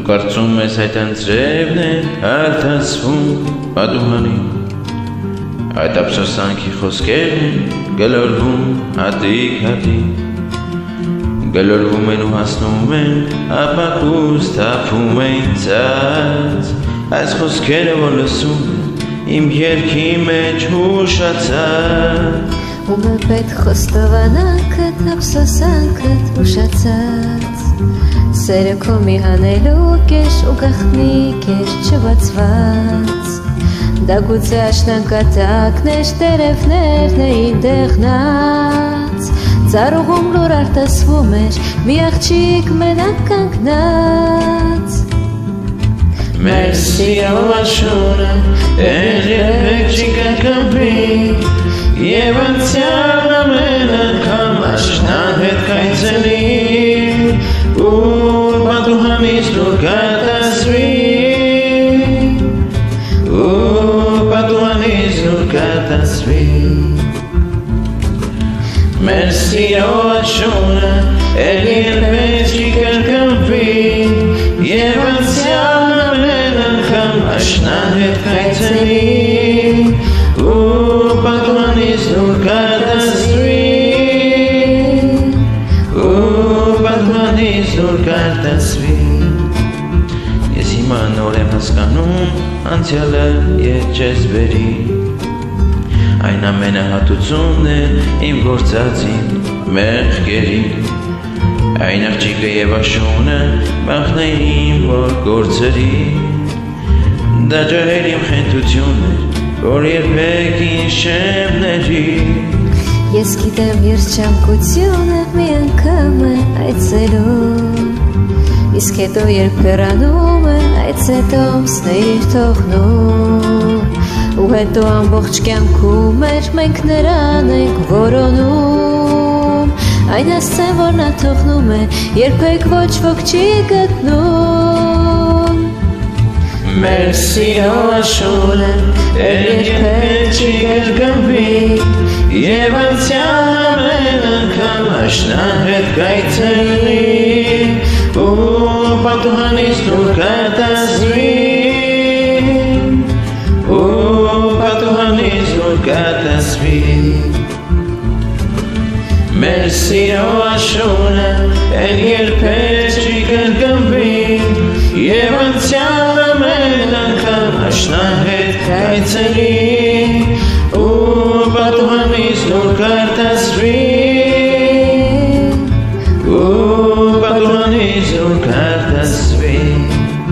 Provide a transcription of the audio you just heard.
կարծում ես այդ անձրևն է արտասվում պատուհանին, այդ ափսոսանքի խոսքերն են գլորվում հատիկ, գլորվում են ու հասնում են ապակուս թափում են ծած, այս խոսքերը որ լսում են իմ երգի մեջ հուշացած, ում է պետք խոստովանանքդ, ափսոսանքդ ուշացած, սերը քո մի հանելուկ էր ու գաղտնիք էր չբացված, դա գուցե աշնանկատակներ, տերևներն էին դեղնած, ծառուղում լուր արտասվում էր մի աղջիկ մենակ կանգնած, մեր սիրո աշունը էլ երբեք չի կրկնվի, և անցյալն ամեն անգամ աշնան հետ կայցելի, ու պատուհանից դուր կարտասվի, մեր սիրո աշունը էլ երբեք չի կրկնվի, և անցյալն ամեն անգամ աշնան հետ կայցելի, ու պատուհանից դուր կարտասվի, ես հիմա նոր եմ հասկանում անցյալը ետ չես բերի, այն ամենը հատուցումն է իմ գործածին մեղքերի, այն աղջիկը և աշունը բախն է իմ որ գործերի, դա ջահել իմ խենթություն էր, որ երբեք ինձ չեմ ների, ես գիտեմ երջանկությունը մի անգամ է այցելում, իսկ հետո երբ հեռանում է այդ սետոմսն է իր թողնում, ու հետո ամբողջ կյանքում մեր մենք նրան ենք որոնում, այն ասեն որ նա թողնում է երբեք ոչ ոք չի գտնում, մեր սիրո աշունը էլ երբեք չի կրկնվի, և անցյալն ամեն անգամ աշնան հետ կայցելի, ու պատուհանից դուր կարտասվի, մեր սիրո աշունը էլ երբեք չի կրկնվի, և անցյալն ամեն անգամ աշնան հետ կայցելի, ու պատուհանից դուր կարտասվի,